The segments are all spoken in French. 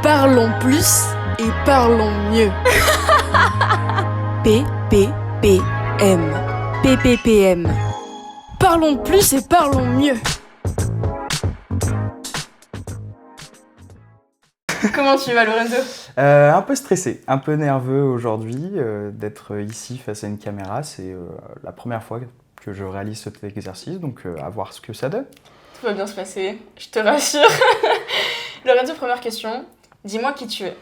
Parlons plus et parlons mieux. PPPM. PPPM. Parlons plus et parlons mieux. Comment tu vas, Lorenzo ? Un peu stressé, un peu nerveux aujourd'hui d'être ici face à une caméra. C'est la première fois que je réalise cet exercice, donc à voir ce que ça donne. Tout va bien se passer, je te rassure. Lorenzo, première question. Dis-moi qui tu es.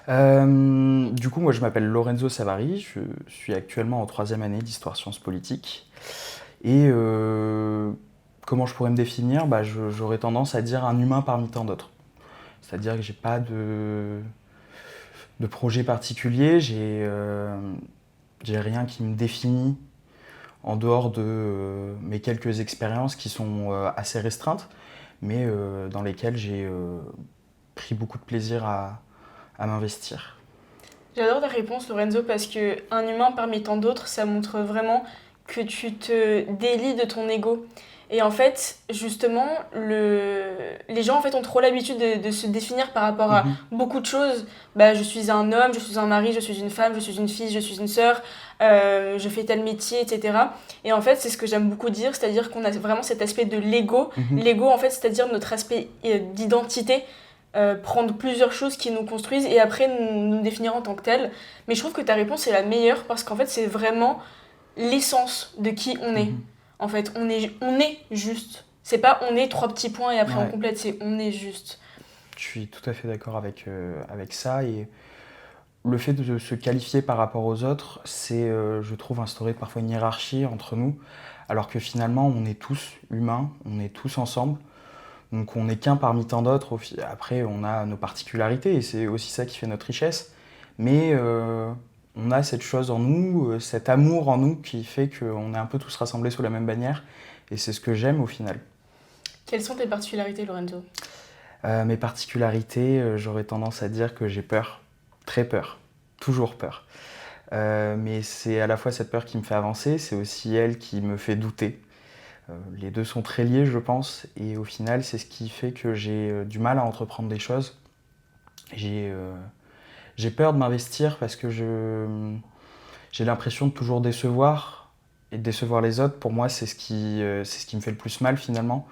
Du coup, moi je m'appelle Lorenzo Savary, je suis actuellement en 3e année d'Histoire Sciences Politiques. Et comment je pourrais me définir ? J'aurais tendance à dire un humain parmi tant d'autres. C'est-à-dire que j'ai pas de projet particulier, j'ai rien qui me définit en dehors de mes quelques expériences qui sont assez restreintes, mais dans lesquelles j'ai pris beaucoup de plaisir à m'investir. J'adore ta réponse, Lorenzo, parce qu'un humain parmi tant d'autres, ça montre vraiment que tu te délies de ton ego. Et en fait, justement, les gens en fait, ont trop l'habitude de se définir par rapport à beaucoup de choses. Je suis un homme, je suis un mari, je suis une femme, je suis une fille, je suis une sœur, je fais tel métier, etc. Et en fait, c'est ce que j'aime beaucoup dire, c'est-à-dire qu'on a vraiment cet aspect de l'ego. L'ego, en fait, c'est-à-dire notre aspect d'identité, prendre plusieurs choses qui nous construisent et après nous définir en tant que tel. Mais je trouve que ta réponse est la meilleure parce qu'en fait, c'est vraiment l'essence de qui on est. En fait, on est juste. C'est pas on est 3 petits points et après on complète, c'est on est juste. Je suis tout à fait d'accord avec ça. Et le fait de se qualifier par rapport aux autres, c'est, je trouve, instaurer parfois une hiérarchie entre nous, alors que finalement, on est tous humains, on est tous ensemble. Donc on n'est qu'un parmi tant d'autres. Après, on a nos particularités et c'est aussi ça qui fait notre richesse. Mais on a cette chose en nous, cet amour en nous qui fait qu'on est un peu tous rassemblés sous la même bannière. Et c'est ce que j'aime au final. Quelles sont tes particularités, Lorenzo ? Mes particularités, j'aurais tendance à dire que j'ai peur. Très peur. Toujours peur. Mais c'est à la fois cette peur qui me fait avancer, c'est aussi elle qui me fait douter. Les deux sont très liés, je pense. Et au final, c'est ce qui fait que j'ai du mal à entreprendre des choses. J'ai peur de m'investir parce que j'ai l'impression de toujours décevoir et de décevoir les autres. Pour moi, c'est ce qui me fait le plus mal finalement,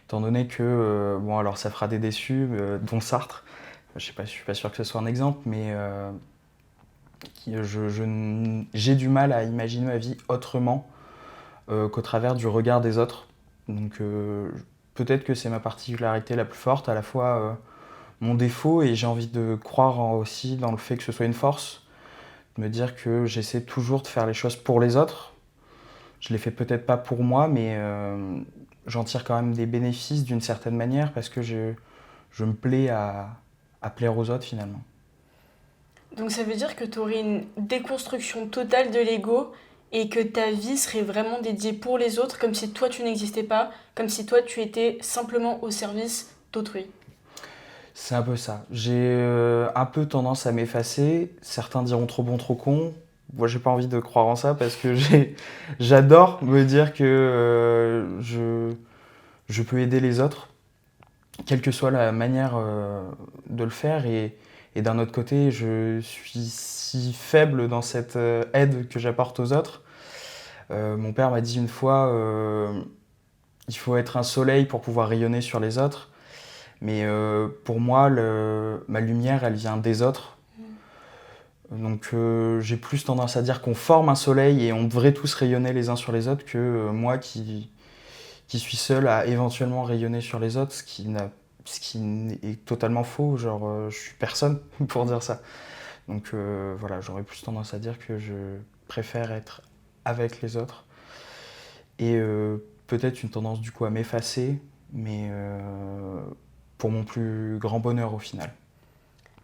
étant donné que alors ça fera des déçus, dont Sartre. Je suis pas sûr que ce soit un exemple, mais j'ai du mal à imaginer ma vie autrement qu'au travers du regard des autres. Donc peut-être que c'est ma particularité la plus forte, à la fois mon défaut, et j'ai envie de croire aussi dans le fait que ce soit une force, de me dire que j'essaie toujours de faire les choses pour les autres. Je les fais peut-être pas pour moi, mais j'en tire quand même des bénéfices d'une certaine manière parce que je me plais à plaire aux autres finalement. Donc ça veut dire que tu aurais une déconstruction totale de l'ego et que ta vie serait vraiment dédiée pour les autres, comme si toi tu n'existais pas, comme si toi tu étais simplement au service d'autrui. C'est un peu ça. J'ai un peu tendance à m'effacer. Certains diront trop bon, trop con. Moi, j'ai pas envie de croire en ça parce que j'adore me dire que je peux aider les autres, quelle que soit la manière de le faire. Et d'un autre côté, je suis si faible dans cette aide que j'apporte aux autres. Mon père m'a dit une fois, il faut être un soleil pour pouvoir rayonner sur les autres. Mais pour moi, ma lumière, elle vient des autres. Donc j'ai plus tendance à dire qu'on forme un soleil et on devrait tous rayonner les uns sur les autres que moi qui suis seul à éventuellement rayonner sur les autres, ce qui est totalement faux. Genre, je suis personne pour dire ça. Donc voilà, j'aurais plus tendance à dire que je préfère être avec les autres. Et peut-être une tendance du coup à m'effacer, mais pour mon plus grand bonheur au final.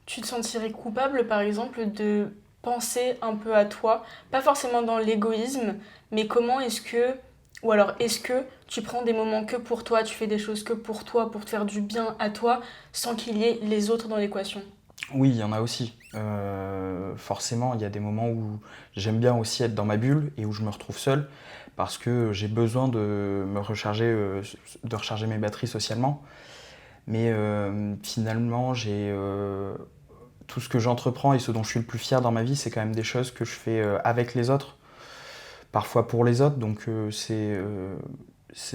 Tu te sentirais coupable, par exemple, de penser un peu à toi, pas forcément dans l'égoïsme, mais comment est-ce que tu prends des moments que pour toi, tu fais des choses que pour toi, pour te faire du bien à toi, sans qu'il y ait les autres dans l'équation ? Oui, il y en a aussi. Forcément, il y a des moments où j'aime bien aussi être dans ma bulle et où je me retrouve seul parce que j'ai besoin de recharger mes batteries socialement. Mais finalement, tout ce que j'entreprends et ce dont je suis le plus fier dans ma vie, c'est quand même des choses que je fais avec les autres, parfois pour les autres, donc c'est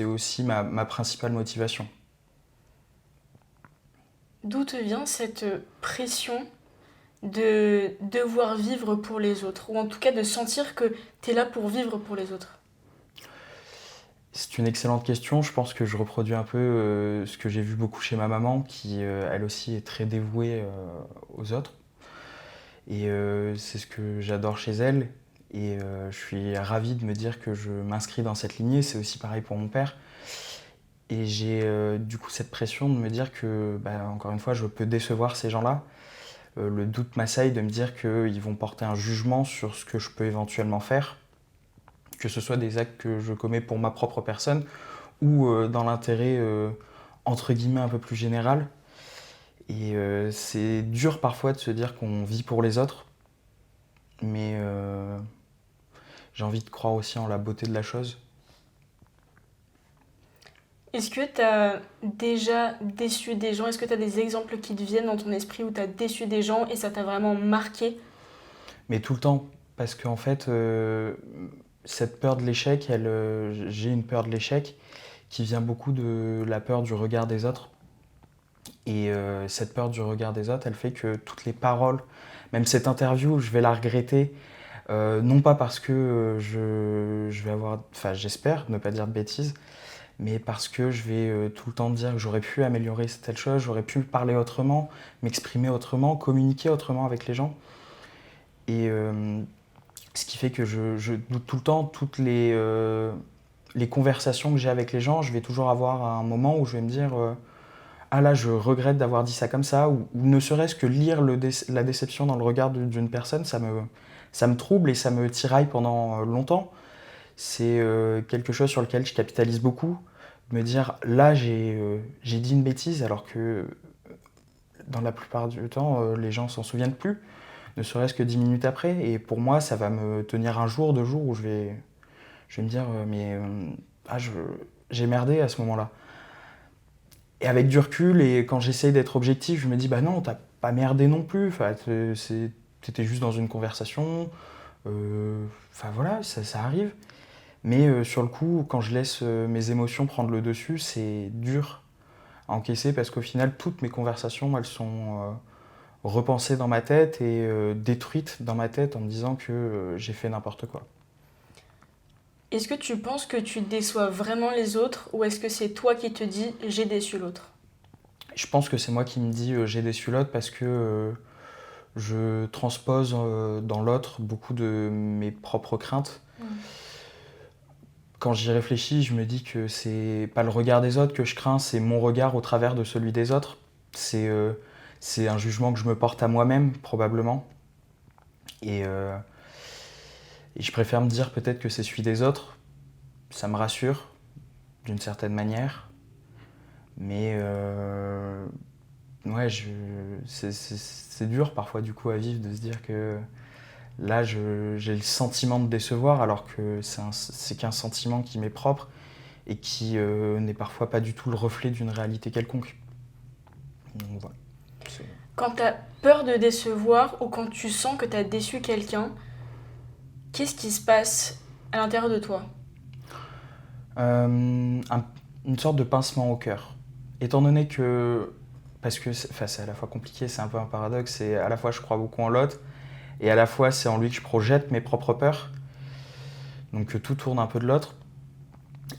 aussi ma principale motivation. D'où te vient cette pression de devoir vivre pour les autres, ou en tout cas de sentir que tu es là pour vivre pour les autres? C'est une excellente question. Je pense que je reproduis un peu ce que j'ai vu beaucoup chez ma maman, qui elle aussi est très dévouée aux autres. Et c'est ce que j'adore chez elle. Et je suis ravi de me dire que je m'inscris dans cette lignée. C'est aussi pareil pour mon père. Et j'ai du coup cette pression de me dire que, encore une fois, je peux décevoir ces gens-là. Le doute m'assaille de me dire qu'ils vont porter un jugement sur ce que je peux éventuellement faire, que ce soit des actes que je commets pour ma propre personne ou dans l'intérêt entre guillemets un peu plus général. Et c'est dur parfois de se dire qu'on vit pour les autres, mais j'ai envie de croire aussi en la beauté de la chose. Est-ce que tu as déjà déçu des gens? Est-ce que tu as des exemples qui te viennent dans ton esprit où tu as déçu des gens et ça t'a vraiment marqué? Mais tout le temps, parce qu'en fait, cette peur de l'échec, j'ai une peur de l'échec qui vient beaucoup de la peur du regard des autres. Et cette peur du regard des autres, elle fait que toutes les paroles, même cette interview, je vais la regretter. Non pas parce que je vais avoir, enfin j'espère ne pas dire de bêtises, mais parce que je vais tout le temps dire que j'aurais pu améliorer telle chose, j'aurais pu parler autrement, m'exprimer autrement, communiquer autrement avec les gens. Et ce qui fait que je doute tout le temps, toutes les conversations que j'ai avec les gens, je vais toujours avoir un moment où je vais me dire ah là, je regrette d'avoir dit ça comme ça, ou ne serait-ce que lire la déception dans le regard d'une personne, ça me trouble et ça me tiraille pendant longtemps. C'est quelque chose sur lequel je capitalise beaucoup. Me dire, là, j'ai dit une bêtise, alors que dans la plupart du temps, les gens s'en souviennent plus, ne serait-ce que 10 minutes après. Et pour moi, ça va me tenir un jour, 2 jours, où je vais me dire, j'ai merdé à ce moment-là. Et avec du recul, et quand j'essaye d'être objectif, je me dis, bah non, t'as pas merdé non plus. Enfin, t'étais juste dans une conversation. Enfin voilà, ça arrive. Mais sur le coup, quand je laisse mes émotions prendre le dessus, c'est dur à encaisser parce qu'au final, toutes mes conversations, elles sont repensées dans ma tête et détruites dans ma tête en me disant que j'ai fait n'importe quoi. Est-ce que tu penses que tu déçois vraiment les autres ou est-ce que c'est toi qui te dis j'ai déçu l'autre? Je pense que c'est moi qui me dis j'ai déçu l'autre parce que je transpose dans l'autre beaucoup de mes propres craintes. Quand j'y réfléchis, je me dis que c'est pas le regard des autres que je crains, c'est mon regard au travers de celui des autres. C'est un jugement que je me porte à moi-même, probablement. Et je préfère me dire peut-être que c'est celui des autres. Ça me rassure, d'une certaine manière. Mais ouais, c'est dur parfois du coup à vivre de se dire que là j'ai le sentiment de décevoir alors que c'est qu'un sentiment qui m'est propre et qui n'est parfois pas du tout le reflet d'une réalité quelconque. Donc, voilà. Quand tu as peur de décevoir ou quand tu sens que tu as déçu quelqu'un, qu'est-ce qui se passe à l'intérieur de toi? Une sorte de pincement au cœur. Étant donné que, parce que c'est à la fois compliqué, c'est un peu un paradoxe, c'est à la fois je crois beaucoup en l'autre, et à la fois c'est en lui que je projette mes propres peurs. Donc tout tourne un peu de l'autre.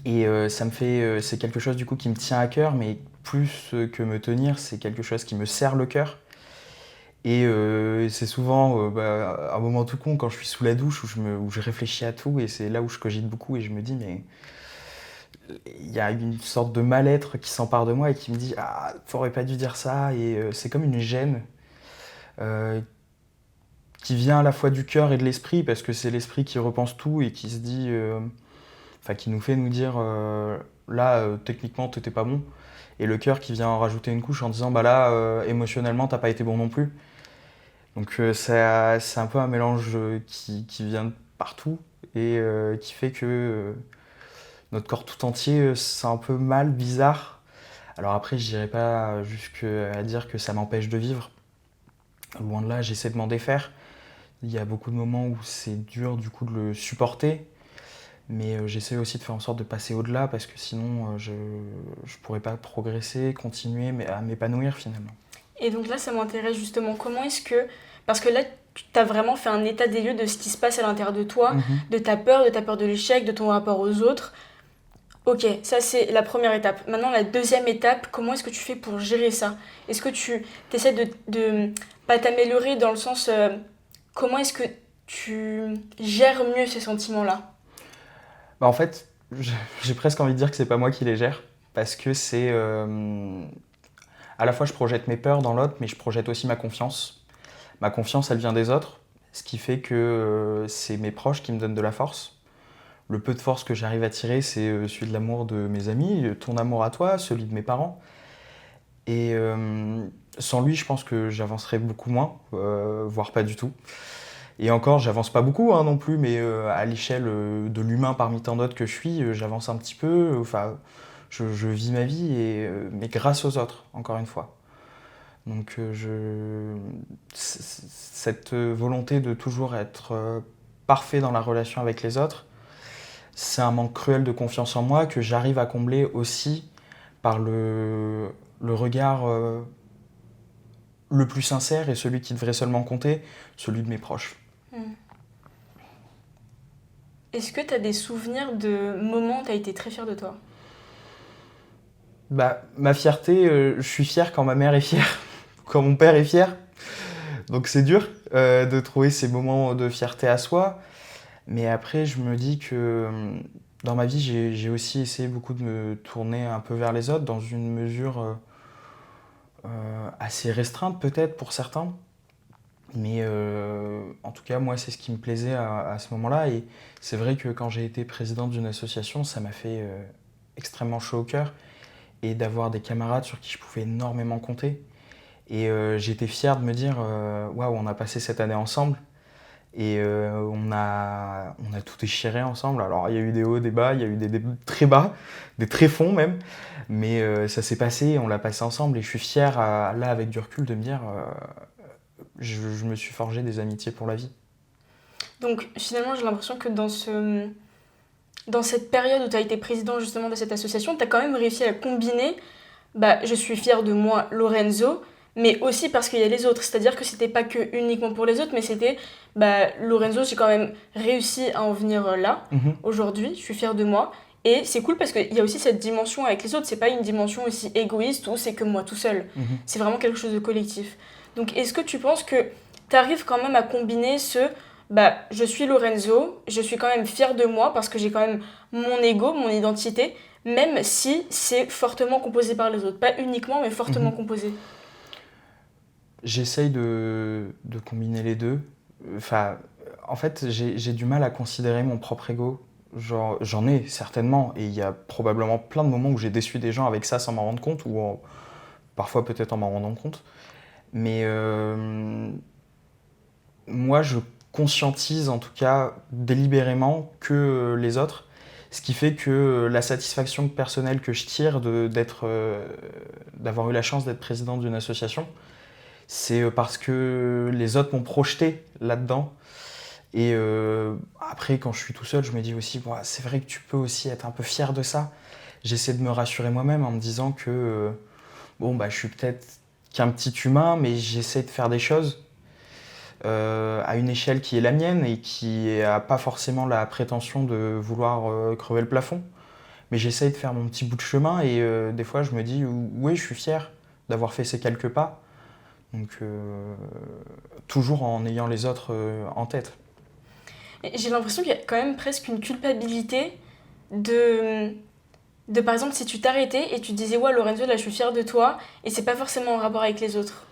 Et ça me fait, c'est quelque chose du coup qui me tient à cœur, mais plus que me tenir, c'est quelque chose qui me serre le cœur. Et c'est souvent un moment tout con quand je suis sous la douche où je réfléchis à tout, et c'est là où je cogite beaucoup et je me dis mais il y a une sorte de mal-être qui s'empare de moi et qui me dit ah t'aurais pas dû dire ça, et c'est comme une gêne qui vient à la fois du cœur et de l'esprit parce que c'est l'esprit qui repense tout et qui se dit qui nous fait nous dire là techniquement t'étais pas bon, et le cœur qui vient en rajouter une couche en disant bah là émotionnellement t'as pas été bon non plus. Donc c'est un peu un mélange qui vient de partout et qui fait que notre corps tout entier c'est un peu mal, bizarre, Alors après, je n'irai pas jusqu'à dire que ça m'empêche de vivre. Loin de là, j'essaie de m'en défaire. Il y a beaucoup de moments où c'est dur du coup de le supporter, mais j'essaie aussi de faire en sorte de passer au-delà parce que sinon je ne pourrais pas progresser, continuer à m'épanouir finalement. Et donc là, ça m'intéresse justement. Comment est-ce que... Parce que là, tu as vraiment fait un état des lieux de ce qui se passe à l'intérieur de toi, de ta peur de l'échec, de ton rapport aux autres. Ok, ça c'est la première étape. Maintenant, la deuxième étape, comment est-ce que tu fais pour gérer ça? Est-ce que tu essaies de pas t'améliorer dans le sens... comment est-ce que tu gères mieux ces sentiments-là? Bah, en fait, j'ai presque envie de dire que c'est pas moi qui les gère parce que c'est... à la fois, je projette mes peurs dans l'autre, mais je projette aussi ma confiance. Ma confiance, elle vient des autres, ce qui fait que c'est mes proches qui me donnent de la force. Le peu de force que j'arrive à tirer, c'est celui de l'amour de mes amis, ton amour à toi, celui de mes parents. Et sans lui, je pense que j'avancerais beaucoup moins, voire pas du tout. Et encore, j'avance pas beaucoup non plus, mais à l'échelle de l'humain parmi tant d'autres que je suis, j'avance un petit peu. Enfin, je vis ma vie, mais grâce aux autres, encore une fois. Donc cette volonté de toujours être parfait dans la relation avec les autres, c'est un manque cruel de confiance en moi que j'arrive à combler aussi par le regard le plus sincère et celui qui devrait seulement compter, celui de mes proches. Est-ce que tu as des souvenirs de moments où tu as été très fier de toi? Bah, ma fierté, je suis fier quand ma mère est fière, quand mon père est fier. Donc c'est dur de trouver ces moments de fierté à soi. Mais après, je me dis que dans ma vie, j'ai aussi essayé beaucoup de me tourner un peu vers les autres, dans une mesure assez restreinte peut-être pour certains. Mais en tout cas, moi, c'est ce qui me plaisait à ce moment-là. Et c'est vrai que quand j'ai été président d'une association, ça m'a fait extrêmement chaud au cœur. Et d'avoir des camarades sur qui je pouvais énormément compter. Et j'étais fier de me dire, waouh, on a passé cette année ensemble. Et on a tout déchiré ensemble. Alors, il y a eu des hauts, des bas, il y a eu des très bas, des très fonds même. Mais ça s'est passé, on l'a passé ensemble. Et je suis fier, là, avec du recul, de me dire... je me suis forgé des amitiés pour la vie. Donc finalement, j'ai l'impression que dans cette période où tu as été président justement de cette association, tu as quand même réussi à combiner je suis fière de moi, Lorenzo, mais aussi parce qu'il y a les autres. C'est-à-dire que c'était pas que uniquement pour les autres, mais c'était Lorenzo, j'ai quand même réussi à en venir là, aujourd'hui, je suis fière de moi. Et c'est cool parce qu'il y a aussi cette dimension avec les autres. C'est pas une dimension aussi égoïste où c'est que moi tout seul. C'est vraiment quelque chose de collectif. Donc est-ce que tu penses que tu arrives quand même à combiner je suis Lorenzo, je suis quand même fière de moi parce que j'ai quand même mon ego, mon identité, même si c'est fortement composé par les autres. Pas uniquement, mais fortement composé. J'essaye de combiner les deux. Enfin, en fait, j'ai du mal à considérer mon propre ego. Genre, j'en ai certainement, et il y a probablement plein de moments où j'ai déçu des gens avec ça sans m'en rendre compte, ou parfois peut-être en m'en rendant compte. Mais moi, je conscientise en tout cas délibérément que les autres, ce qui fait que la satisfaction personnelle que je tire d'avoir eu la chance d'être président d'une association, c'est parce que les autres m'ont projeté là-dedans. Et après, quand je suis tout seul, je me dis aussi, c'est vrai que tu peux aussi être un peu fier de ça. J'essaie de me rassurer moi-même en me disant que je suis peut-être qu'un petit humain, mais j'essaie de faire des choses à une échelle qui est la mienne et qui n'a pas forcément la prétention de vouloir crever le plafond. Mais j'essaie de faire mon petit bout de chemin et des fois je me dis oui, je suis fier d'avoir fait ces quelques pas. Donc toujours en ayant les autres en tête. Et j'ai l'impression qu'il y a quand même presque une culpabilité de par exemple si tu t'arrêtais et tu disais ouais Lorenzo là je suis fière de toi et c'est pas forcément en rapport avec les autres.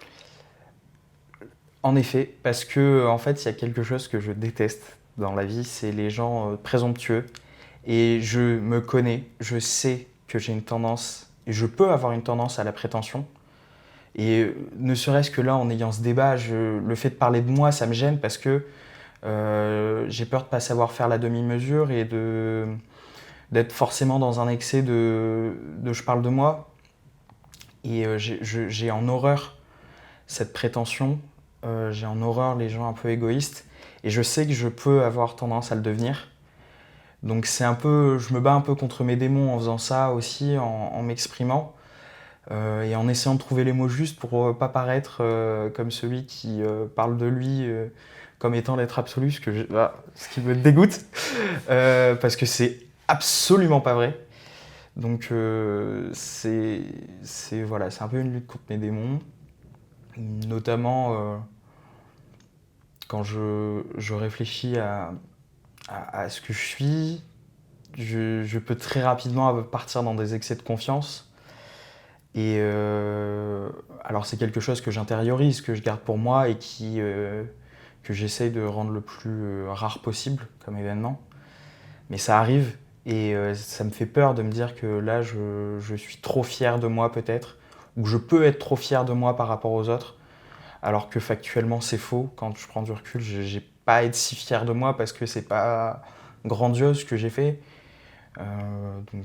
En effet, parce que en fait, il y a quelque chose que je déteste dans la vie, c'est les gens présomptueux. Et je me connais, je sais que j'ai une tendance, et je peux avoir une tendance à la prétention. Et ne serait-ce que là, en ayant ce débat, le fait de parler de moi, ça me gêne parce que j'ai peur de ne pas savoir faire la demi-mesure et d'être forcément dans un excès de je parle de moi. Et j'ai en horreur cette prétention, j'ai en horreur les gens un peu égoïstes, et je sais que je peux avoir tendance à le devenir. Donc c'est un peu, je me bats un peu contre mes démons en faisant ça aussi, en m'exprimant, et en essayant de trouver les mots justes pour pas paraître comme celui qui parle de lui comme étant l'être absolu, ce qui me dégoûte, parce que c'est absolument pas vrai. Donc voilà, c'est un peu une lutte contre mes démons, notamment quand je réfléchis à ce que je suis, je peux très rapidement partir dans des excès de confiance. Et alors c'est quelque chose que j'intériorise, que je garde pour moi et que j'essaye de rendre le plus rare possible comme événement. Mais ça arrive et ça me fait peur de me dire que là je suis trop fier de moi peut-être, ou que je peux être trop fier de moi par rapport aux autres, alors que factuellement c'est faux. Quand je prends du recul, j'ai pas à être si fier de moi parce que c'est pas grandiose ce que j'ai fait. Donc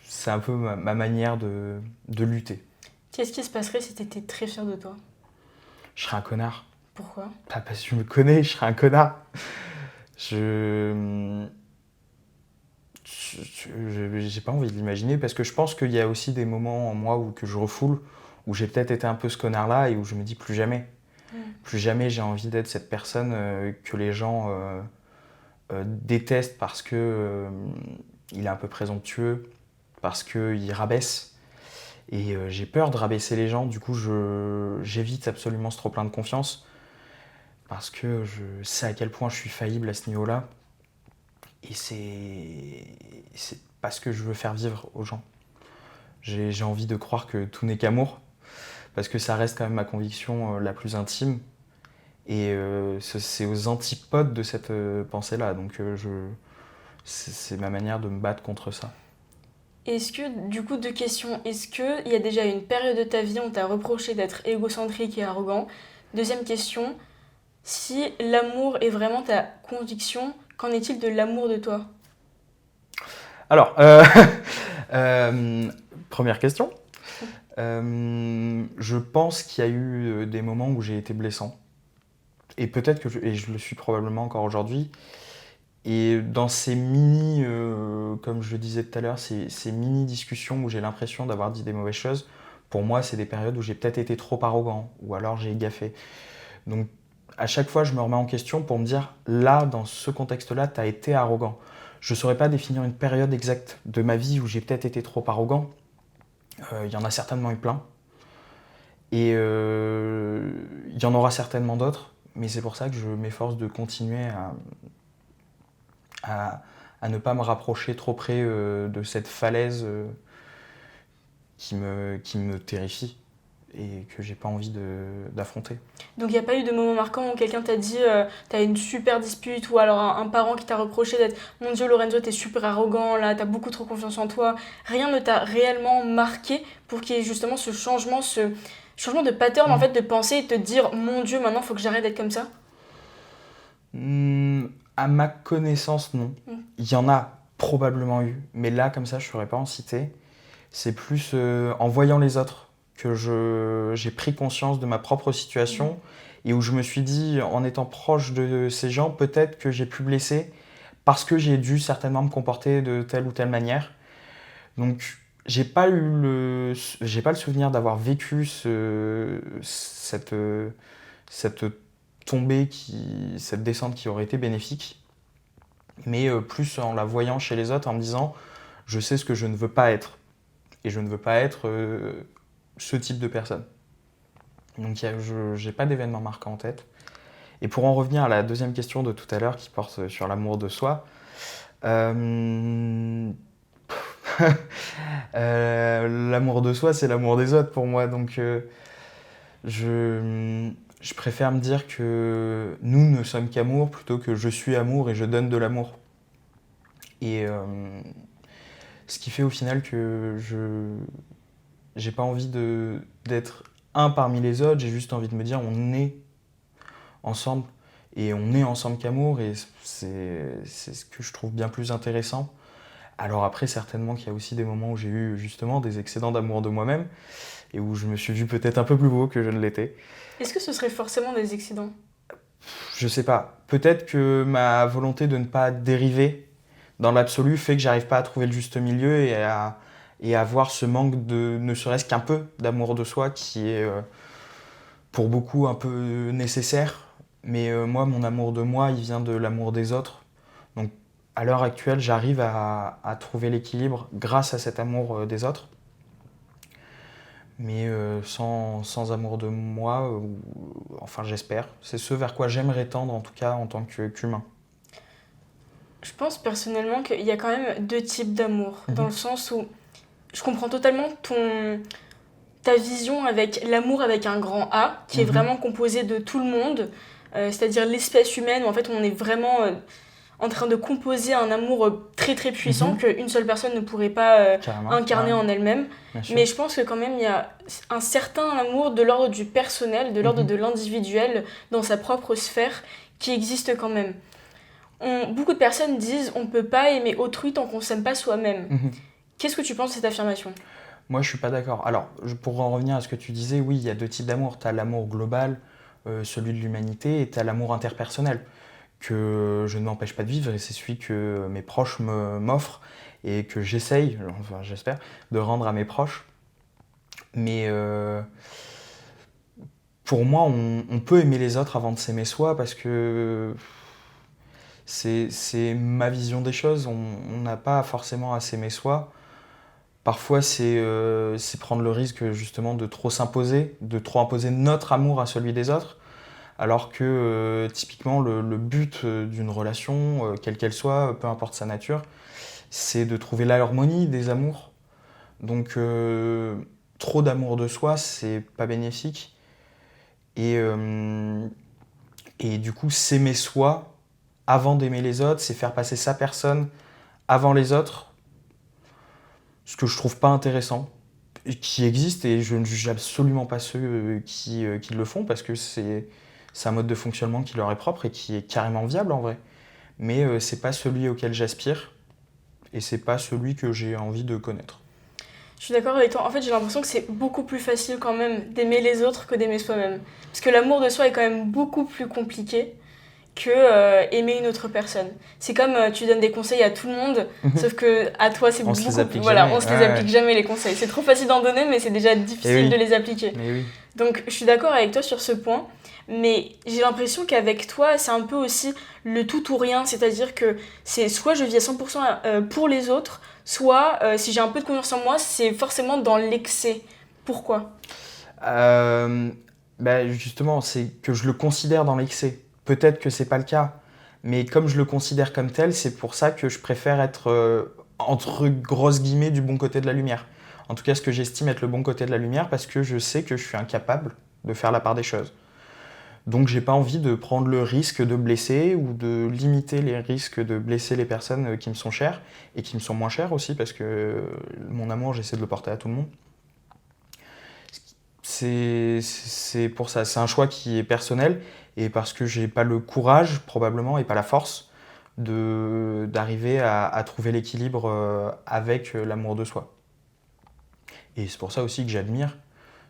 c'est un peu ma manière de lutter. Qu'est-ce qui se passerait si tu étais très fier de toi? Je serais un connard. Pourquoi? Pas parce que tu me connais, je serais un connard. J'ai pas envie de l'imaginer parce que je pense qu'il y a aussi des moments en moi que je refoule, où j'ai peut-être été un peu ce connard-là et où je me dis plus jamais. Plus jamais j'ai envie d'être cette personne que les gens détestent parce que il est un peu présomptueux, parce qu'il rabaisse. Et j'ai peur de rabaisser les gens, du coup j'évite absolument ce trop-plein de confiance parce que je sais à quel point je suis faillible à ce niveau-là. Et c'est pas ce que je veux faire vivre aux gens. J'ai envie de croire que tout n'est qu'amour, parce que ça reste quand même ma conviction la plus intime. Et c'est aux antipodes de cette pensée-là. Donc c'est ma manière de me battre contre ça. Est-ce que, du coup, deux questions. Est-ce qu'il y a déjà une période de ta vie où on t'a reproché d'être égocentrique et arrogant? Deuxième question, si l'amour est vraiment ta conviction, qu'en est-il de l'amour de toi? Alors, première question. Je pense qu'il y a eu des moments où j'ai été blessant. Et peut-être que je le suis probablement encore aujourd'hui. Et dans ces comme je le disais tout à l'heure, ces mini discussions où j'ai l'impression d'avoir dit des mauvaises choses, pour moi, c'est des périodes où j'ai peut-être été trop arrogant, ou alors j'ai gaffé. Donc, à chaque fois, je me remets en question pour me dire, là, dans ce contexte-là, tu as été arrogant. Je ne saurais pas définir une période exacte de ma vie où j'ai peut-être été trop arrogant. Il y en a certainement eu plein. Et il y en aura certainement d'autres. Mais c'est pour ça que je m'efforce de continuer à ne pas me rapprocher trop près de cette falaise qui me terrifie et que j'ai pas envie d'affronter. Donc il n'y a pas eu de moment marquant où quelqu'un t'a dit t'as une super dispute, ou alors un parent qui t'a reproché d'être mon Dieu Lorenzo, t'es super arrogant, là t'as beaucoup trop confiance en toi. Rien ne t'a réellement marqué pour qu'il y ait justement ce changement de pattern en fait de pensée et de te dire mon Dieu maintenant faut que j'arrête d'être comme ça? À ma connaissance, non. Il y en a probablement eu, mais là comme ça je ne saurais pas en citer. C'est plus en voyant les autres que j'ai pris conscience de ma propre situation et où je me suis dit, en étant proche de ces gens, peut-être que j'ai pu blesser parce que j'ai dû certainement me comporter de telle ou telle manière. Donc, j'ai pas le souvenir d'avoir vécu cette tombée, cette descente qui aurait été bénéfique, mais plus en la voyant chez les autres, en me disant, je sais ce que je ne veux pas être. Et je ne veux pas être ce type de personne. Donc je n'ai pas d'événement marquant en tête. Et pour en revenir à la deuxième question de tout à l'heure qui porte sur l'amour de soi, l'amour de soi, c'est l'amour des autres pour moi. Donc je préfère me dire que nous ne sommes qu'amour plutôt que je suis amour et je donne de l'amour. Et ce qui fait au final que j'ai pas envie d'être un parmi les autres, j'ai juste envie de me dire on est ensemble et on est ensemble qu'amour, et c'est ce que je trouve bien plus intéressant. Alors après, certainement qu'il y a aussi des moments où j'ai eu justement des excédents d'amour de moi-même et où je me suis vu peut-être un peu plus beau que je ne l'étais. Est-ce que ce serait forcément des accidents? Je sais pas. Peut-être que ma volonté de ne pas dériver dans l'absolu fait que j'arrive pas à trouver le juste milieu et à voir ce manque de ne serait-ce qu'un peu d'amour de soi qui est pour beaucoup un peu nécessaire. Mais moi, mon amour de moi, il vient de l'amour des autres. Donc à l'heure actuelle, j'arrive à trouver l'équilibre grâce à cet amour des autres. Mais sans amour de moi, enfin j'espère. C'est ce vers quoi j'aimerais tendre en tout cas en tant qu'humain. Je pense personnellement qu'il y a quand même deux types d'amour, dans le sens où je comprends totalement ta vision avec l'amour avec un grand A, qui est vraiment composé de tout le monde, c'est-à-dire l'espèce humaine, où en fait on est vraiment en train de composer un amour très très puissant qu'une seule personne ne pourrait pas incarner en elle-même. Mais je pense que quand même il y a un certain amour de l'ordre du personnel, de l'ordre de l'individuel, dans sa propre sphère, qui existe quand même. Beaucoup de personnes disent on ne peut pas aimer autrui tant qu'on ne s'aime pas soi-même. Qu'est-ce que tu penses de cette affirmation ? Moi, je suis pas d'accord. Alors, pour en revenir à ce que tu disais, oui, il y a deux types d'amour. Tu as l'amour global, celui de l'humanité, et tu as l'amour interpersonnel, que je ne m'empêche pas de vivre, et c'est celui que mes proches m'offrent, et que j'essaye, enfin j'espère, de rendre à mes proches. Mais pour moi, on peut aimer les autres avant de s'aimer soi, parce que c'est ma vision des choses. On n'a pas forcément à s'aimer soi. Parfois, c'est prendre le risque justement de trop s'imposer, de trop imposer notre amour à celui des autres, alors que typiquement le but d'une relation, quelle qu'elle soit, peu importe sa nature, c'est de trouver l'harmonie des amours. Donc trop d'amour de soi, c'est pas bénéfique. Et du coup, s'aimer soi avant d'aimer les autres, c'est faire passer sa personne avant les autres. Ce que je trouve pas intéressant, qui existe, et je ne juge absolument pas ceux qui le font, parce que c'est un mode de fonctionnement qui leur est propre et qui est carrément viable en vrai. Mais c'est pas celui auquel j'aspire, et c'est pas celui que j'ai envie de connaître. Je suis d'accord avec toi. En fait, j'ai l'impression que c'est beaucoup plus facile quand même d'aimer les autres que d'aimer soi-même. Parce que l'amour de soi est quand même beaucoup plus compliqué que aimer une autre personne. C'est comme tu donnes des conseils à tout le monde, sauf que à toi c'est on beaucoup se les applique voilà, jamais. on se les applique jamais les conseils. C'est trop facile d'en donner, mais c'est déjà difficile de les appliquer. Mais oui. Donc je suis d'accord avec toi sur ce point, mais j'ai l'impression qu'avec toi c'est un peu aussi le tout ou rien, c'est-à-dire que c'est soit je vis à 100% pour les autres, soit si j'ai un peu de confiance en moi, c'est forcément dans l'excès. Pourquoi ? Justement, c'est que je le considère dans l'excès. Peut-être que c'est pas le cas, mais comme je le considère comme tel, c'est pour ça que je préfère être entre grosses guillemets du bon côté de la lumière. En tout cas, ce que j'estime être le bon côté de la lumière, parce que je sais que je suis incapable de faire la part des choses. Donc j'ai pas envie de prendre le risque de blesser ou de limiter les risques de blesser les personnes qui me sont chères et qui me sont moins chères aussi, parce que mon amour, j'essaie de le porter à tout le monde. C'est pour ça, c'est un choix qui est personnel, et parce que j'ai pas le courage probablement et pas la force d'arriver à trouver l'équilibre avec l'amour de soi. Et c'est pour ça aussi que j'admire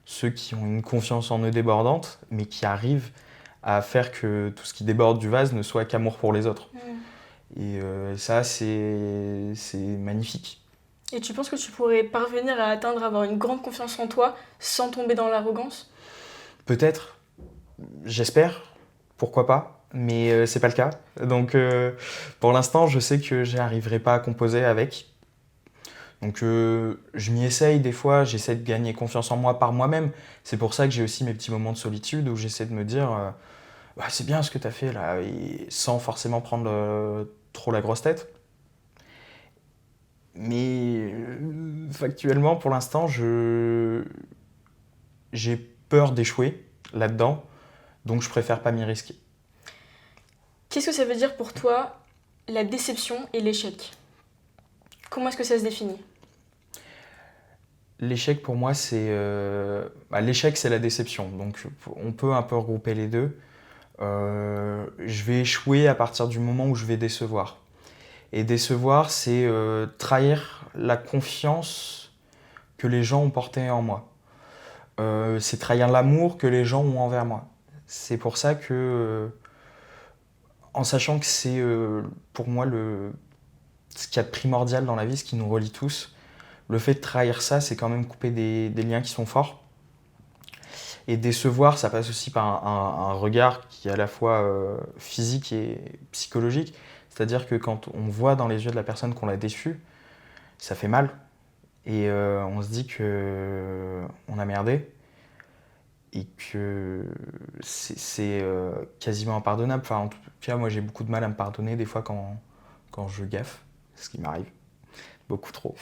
ceux qui ont une confiance en eux débordante, mais qui arrivent à faire que tout ce qui déborde du vase ne soit qu'amour pour les autres. Et ça, c'est magnifique. Et tu penses que tu pourrais parvenir à avoir une grande confiance en toi sans tomber dans l'arrogance ? Peut-être, j'espère, pourquoi pas, mais c'est pas le cas. Donc pour l'instant, je sais que j'arriverai pas à composer avec. Donc je m'y essaye des fois, j'essaie de gagner confiance en moi par moi-même. C'est pour ça que j'ai aussi mes petits moments de solitude où j'essaie de me dire c'est bien ce que tu as fait là, et sans forcément prendre trop la grosse tête. Mais factuellement, pour l'instant, j'ai peur d'échouer là-dedans, donc je préfère pas m'y risquer. Qu'est-ce que ça veut dire pour toi, la déception et l'échec ? Comment est-ce que ça se définit ? L'échec, pour moi, l'échec, c'est la déception. Donc, on peut un peu regrouper les deux. Je vais échouer à partir du moment où je vais décevoir. Et décevoir, c'est trahir la confiance que les gens ont portée en moi. C'est trahir l'amour que les gens ont envers moi. C'est pour ça que, en sachant que c'est pour moi ce qu'il y a de primordial dans la vie, ce qui nous relie tous, le fait de trahir ça, c'est quand même couper des liens qui sont forts. Et décevoir, ça passe aussi par un regard qui est à la fois physique et psychologique. C'est-à-dire que quand on voit dans les yeux de la personne qu'on l'a déçue, ça fait mal. Et on se dit qu'on a merdé. Et que c'est quasiment impardonnable. Enfin, en tout cas, moi, j'ai beaucoup de mal à me pardonner des fois quand je gaffe, ce qui m'arrive. Beaucoup trop.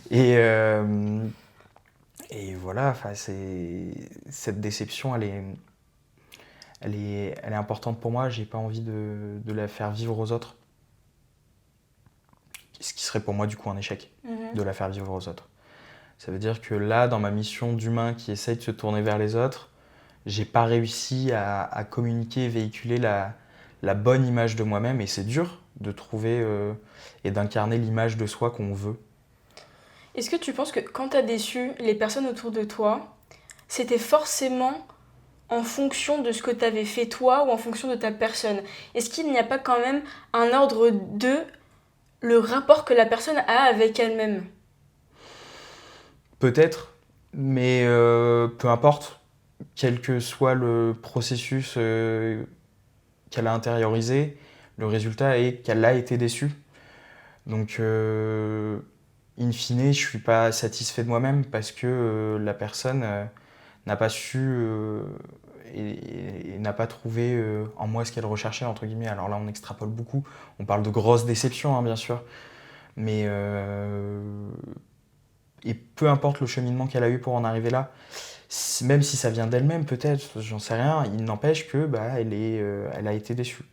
Et voilà, cette déception, elle est importante pour moi. J'ai pas envie de la faire vivre aux autres. Ce qui serait pour moi, du coup, un échec, de la faire vivre aux autres. Ça veut dire que là, dans ma mission d'humain qui essaye de se tourner vers les autres, j'ai pas réussi à communiquer et véhiculer la bonne image de moi-même. Et c'est dur de trouver et d'incarner l'image de soi qu'on veut. Est-ce que tu penses que quand tu as déçu les personnes autour de toi, c'était forcément en fonction de ce que tu avais fait toi ou en fonction de ta personne? Est-ce qu'il n'y a pas quand même un ordre de le rapport que la personne a avec elle-même? Peut-être, mais peu importe, quel que soit le processus qu'elle a intériorisé, le résultat est qu'elle a été déçue. Donc, in fine, je ne suis pas satisfait de moi-même parce que la personne n'a pas su et n'a pas trouvé en moi ce qu'elle recherchait, entre guillemets. Alors là, on extrapole beaucoup. On parle de grosses déceptions, hein, bien sûr. Mais et peu importe le cheminement qu'elle a eu pour en arriver là, même si ça vient d'elle-même, peut-être, j'en sais rien, il n'empêche que elle a été déçue.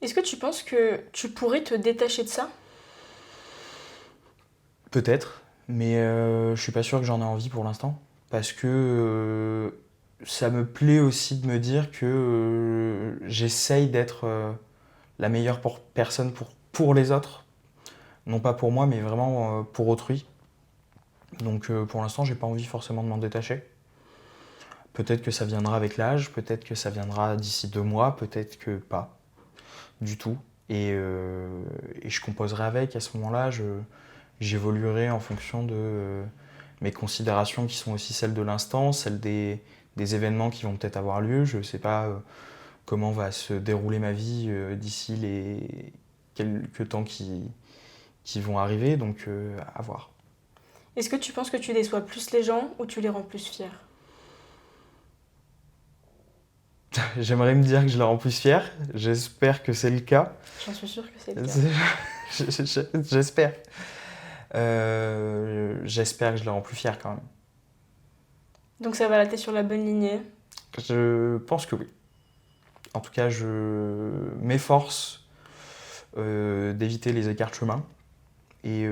Est-ce que tu penses que tu pourrais te détacher de ça? Peut-être, mais je suis pas sûr que j'en ai envie pour l'instant. Parce que ça me plaît aussi de me dire que j'essaye d'être la meilleure personne pour les autres. Non pas pour moi, mais vraiment pour autrui. Donc pour l'instant, j'ai pas envie forcément de m'en détacher. Peut-être que ça viendra avec l'âge, peut-être que ça viendra d'ici 2 mois, peut-être que pas du tout. Et je composerai avec. À ce moment-là, j'évoluerai en fonction de mes considérations qui sont aussi celles de l'instant, celles des événements qui vont peut-être avoir lieu. Je ne sais pas comment va se dérouler ma vie d'ici les quelques temps qui vont arriver, donc à voir. Est-ce que tu penses que tu déçois plus les gens ou tu les rends plus fiers? J'aimerais me dire que je les rends plus fiers. J'espère que c'est le cas. J'en suis sûre que c'est le cas. J'espère. J'espère que je les rends plus fiers quand même. Donc ça va, là, t'es sur la bonne lignée. Je pense que oui. En tout cas, je m'efforce d'éviter les écarts de chemin. Et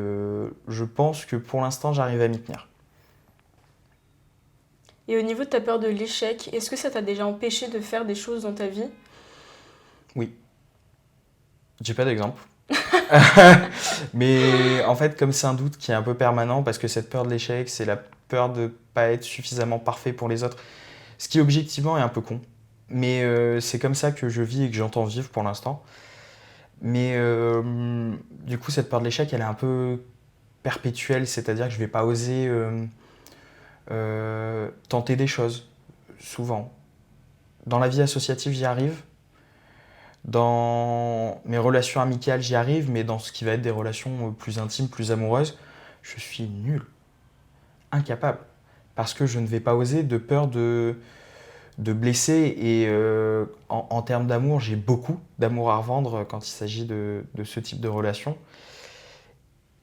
je pense que pour l'instant, j'arrive à m'y tenir. Et au niveau de ta peur de l'échec, est-ce que ça t'a déjà empêché de faire des choses dans ta vie? Oui. J'ai pas d'exemple. Mais en fait, comme c'est un doute qui est un peu permanent, parce que cette peur de l'échec, c'est la peur de pas être suffisamment parfait pour les autres, ce qui objectivement est un peu con. Mais c'est comme ça que je vis et que j'entends vivre pour l'instant. Mais du coup, cette peur de l'échec, elle est un peu perpétuelle, c'est-à-dire que je vais pas oser tenter des choses, souvent. Dans la vie associative, j'y arrive. Dans mes relations amicales, j'y arrive, mais dans ce qui va être des relations plus intimes, plus amoureuses, je suis nul, incapable. Parce que je ne vais pas oser de peur de blesser. Et en termes d'amour, j'ai beaucoup d'amour à revendre quand il s'agit de ce type de relation.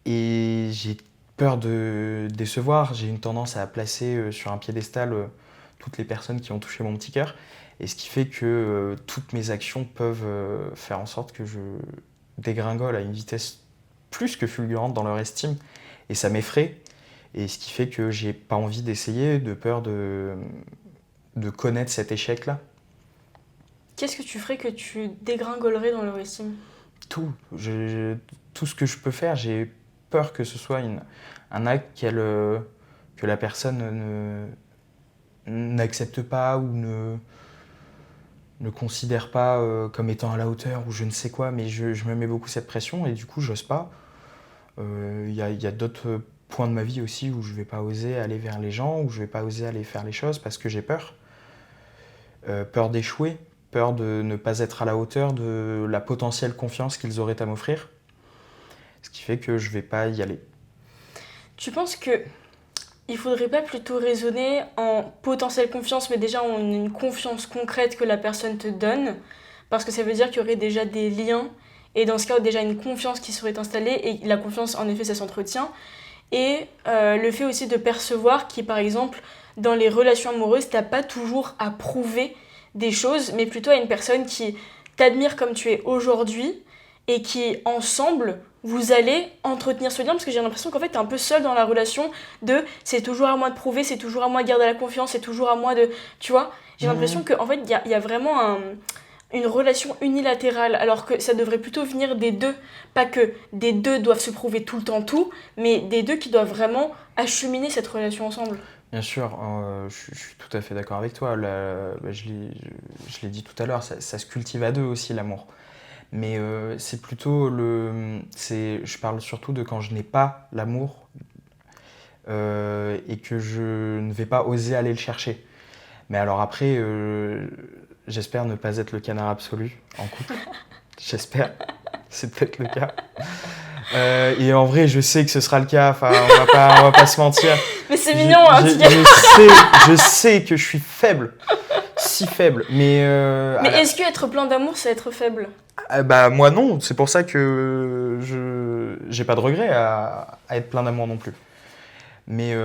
Et j'ai peur de décevoir. J'ai une tendance à placer sur un piédestal toutes les personnes qui ont touché mon petit cœur. Et ce qui fait que toutes mes actions peuvent faire en sorte que je dégringole à une vitesse plus que fulgurante dans leur estime. Et ça m'effraie. Et ce qui fait que j'ai pas envie d'essayer, de peur de connaître cet échec-là. Qu'est-ce que tu ferais que tu dégringolerais dans leur estime? Tout. Tout ce que je peux faire, j'ai peur que ce soit un acte que la personne n'accepte pas ou ne considère pas comme étant à la hauteur ou je ne sais quoi, mais je me mets beaucoup cette pression et du coup, j'ose pas. Il y a d'autres points de ma vie aussi où je vais pas oser aller vers les gens, où je vais pas oser aller faire les choses parce que j'ai peur. Peur d'échouer, peur de ne pas être à la hauteur de la potentielle confiance qu'ils auraient à m'offrir. Ce qui fait que je vais pas y aller. Tu penses que il faudrait pas plutôt raisonner en potentielle confiance, mais déjà en une confiance concrète que la personne te donne, parce que ça veut dire qu'il y aurait déjà des liens, et dans ce cas, déjà une confiance qui serait installée, et la confiance, en effet, ça s'entretient, et le fait aussi de percevoir qui, par exemple, dans les relations amoureuses, t'as pas toujours à prouver des choses, mais plutôt à une personne qui t'admire comme tu es aujourd'hui, et qui, ensemble, vous allez entretenir ce lien, parce que j'ai l'impression qu'en fait, t'es un peu seul dans la relation de c'est toujours à moi de prouver, c'est toujours à moi de garder la confiance, c'est toujours à moi de. Tu vois, j'ai l'impression qu'en fait, il y a vraiment une relation unilatérale, alors que ça devrait plutôt venir des deux. Pas que des deux doivent se prouver tout le temps tout, mais des deux qui doivent vraiment acheminer cette relation ensemble. Bien sûr, je suis tout à fait d'accord avec toi. Je l'ai dit tout à l'heure, ça se cultive à deux aussi l'amour. Mais c'est plutôt je parle surtout de quand je n'ai pas l'amour et que je ne vais pas oser aller le chercher. Mais alors après, j'espère ne pas être le canard absolu en couple. J'espère, c'est peut-être le cas. Et en vrai, je sais que ce sera le cas. Enfin, on va pas se mentir. Mais c'est mignon, hein, je sais que je suis faible, si faible. Mais est-ce que être plein d'amour, c'est être faible? bah moi non. C'est pour ça que j'ai pas de regret à être plein d'amour non plus. Mais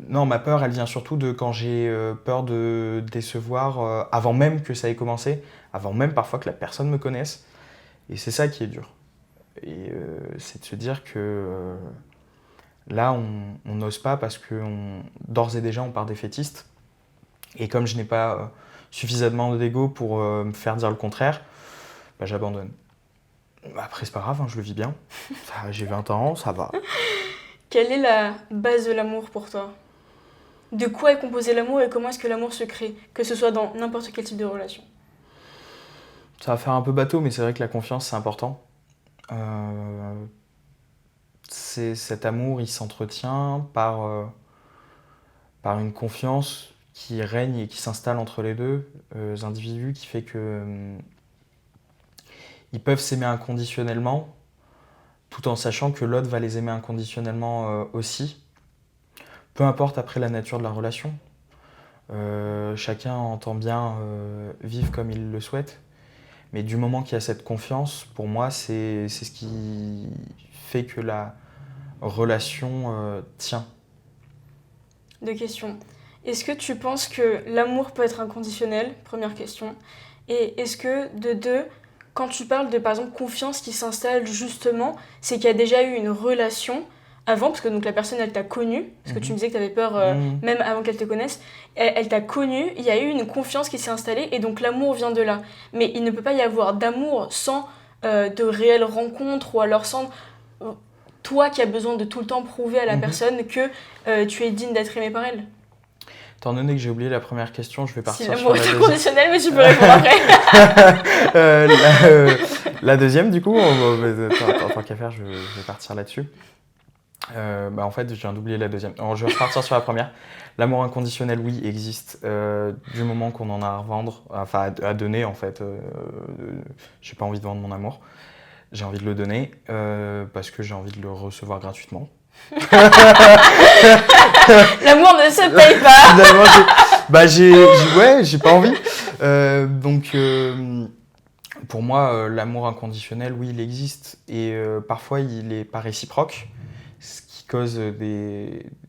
non, ma peur, elle vient surtout de quand j'ai peur de décevoir avant même que ça ait commencé, avant même parfois que la personne me connaisse. Et c'est ça qui est dur. Et c'est de se dire que là, on n'ose pas parce que d'ores et déjà, on part défaitiste. Et comme je n'ai pas suffisamment d'ego pour me faire dire le contraire, bah, j'abandonne. Après, c'est pas grave, hein, je le vis bien. J'ai 20 ans, ça va. Quelle est la base de l'amour pour toi? De quoi est composé l'amour et comment est-ce que l'amour se crée? Que ce soit dans n'importe quel type de relation. Ça va faire un peu bateau, mais c'est vrai que la confiance, c'est important. Cet amour, il s'entretient par une confiance qui règne et qui s'installe entre les deux individus, qui fait que ils peuvent s'aimer inconditionnellement, tout en sachant que l'autre va les aimer inconditionnellement aussi. Peu importe après la nature de la relation. Chacun entend bien vivre comme il le souhaite. Mais du moment qu'il y a cette confiance, pour moi, c'est ce qui fait que la relation tient. Deux questions. Est-ce que tu penses que l'amour peut être inconditionnel? Première question. Et est-ce que, de deux, quand tu parles de, par exemple, confiance qui s'installe justement, c'est qu'il y a déjà eu une relation avant, parce que donc la personne, elle t'a connu, parce que tu me disais que tu avais peur même avant qu'elle te connaisse, elle t'a connu, il y a eu une confiance qui s'est installée, et donc l'amour vient de là. Mais il ne peut pas y avoir d'amour sans de réelles rencontres, ou alors sans toi qui as besoin de tout le temps prouver à la personne que tu es digne d'être aimé par elle. Étant donné que j'ai oublié la première question, je vais partir sur sur la deuxième. l'amour C'est inconditionnel, mais tu peux répondre après. la deuxième, du coup, tant qu'à faire, je vais partir là-dessus. En fait, je viens d'oublier la deuxième. Alors, je vais repartir sur la première. L'amour inconditionnel, oui, existe. Du moment qu'on en a à revendre, enfin à donner, en fait. J'ai pas envie de vendre mon amour. J'ai envie de le donner parce que j'ai envie de le recevoir gratuitement. L'amour ne se paye pas. J'ai pas envie. Donc, pour moi, l'amour inconditionnel, oui, il existe. Et parfois, il est pas réciproque, ce qui cause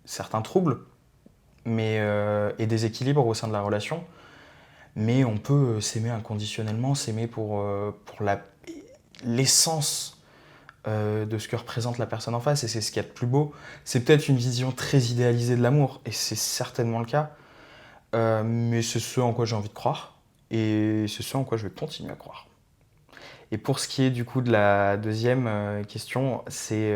certains troubles et des équilibres au sein de la relation. Mais on peut s'aimer inconditionnellement, s'aimer pour l'essence de ce que représente la personne en face, et c'est ce qu'il y a de plus beau. C'est peut-être une vision très idéalisée de l'amour, et c'est certainement le cas, mais c'est ce en quoi j'ai envie de croire. Et c'est ce en quoi je vais continuer à croire. Et pour ce qui est du coup de la deuxième question, c'est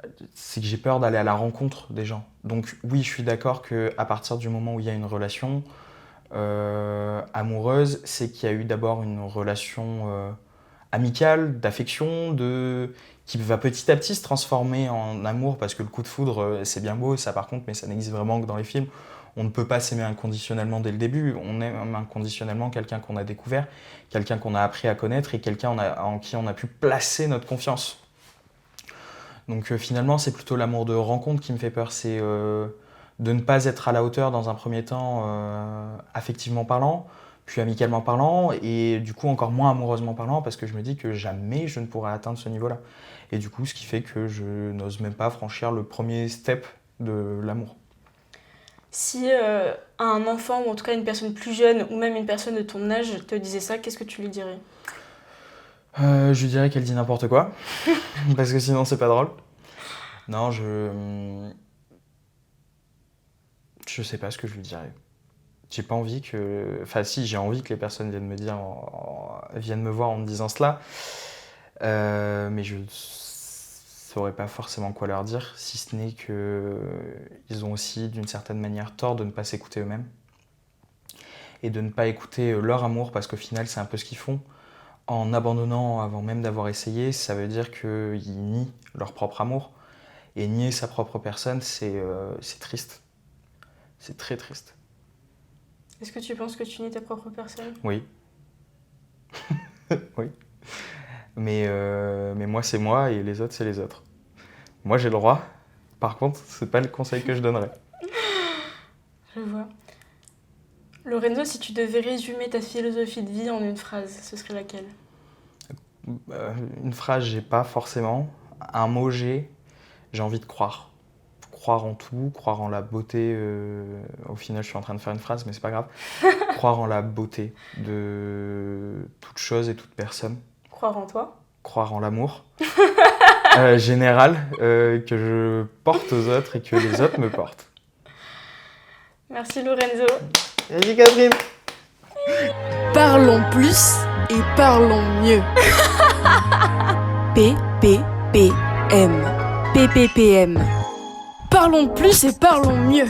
que j'ai peur d'aller à la rencontre des gens. Donc oui, je suis d'accord qu'à partir du moment où il y a une relation amoureuse, c'est qu'il y a eu d'abord une relation amicale, d'affection, qui va petit à petit se transformer en amour, parce que le coup de foudre, c'est bien beau, ça par contre, mais ça n'existe vraiment que dans les films. On ne peut pas s'aimer inconditionnellement dès le début, on aime inconditionnellement quelqu'un qu'on a découvert, quelqu'un qu'on a appris à connaître et quelqu'un en qui on a pu placer notre confiance. Donc finalement, c'est plutôt l'amour de rencontre qui me fait peur, c'est de ne pas être à la hauteur dans un premier temps, affectivement parlant, puis amicalement parlant, et du coup encore moins amoureusement parlant, parce que je me dis que jamais je ne pourrai atteindre ce niveau-là. Et du coup, ce qui fait que je n'ose même pas franchir le premier step de l'amour. Si un enfant, ou en tout cas une personne plus jeune, ou même une personne de ton âge te disait ça, qu'est-ce que tu lui dirais ? Je lui dirais qu'elle dit n'importe quoi, parce que sinon c'est pas drôle. Non, je sais pas ce que je lui dirais. J'ai pas envie que... Enfin si, j'ai envie que les personnes viennent me voir en me disant cela, mais je saurais pas forcément quoi leur dire, si ce n'est qu'ils ont aussi d'une certaine manière tort de ne pas s'écouter eux-mêmes et de ne pas écouter leur amour, parce qu'au final c'est un peu ce qu'ils font. En abandonnant avant même d'avoir essayé, ça veut dire qu'ils nient leur propre amour. Et nier sa propre personne, c'est triste. C'est très triste. Est-ce que tu penses que tu nies ta propre personne ? Oui. Oui. Mais moi, c'est moi et les autres, c'est les autres. Moi, j'ai le droit. Par contre, c'est pas le conseil que je donnerais. Je vois. Lorenzo, si tu devais résumer ta philosophie de vie en une phrase, ce serait laquelle ? Une phrase, j'ai pas forcément. Un mot, j'ai envie de croire. Croire en tout, croire en la beauté. Au final, je suis en train de faire une phrase, mais c'est pas grave. Croire en la beauté de toute chose et toute personne. Croire en toi ? Croire en l'amour général que je porte aux autres et que les autres me portent. Merci Lorenzo. Merci Catherine. Parlons plus et parlons mieux. PPPM. PPPM. Parlons plus et parlons mieux.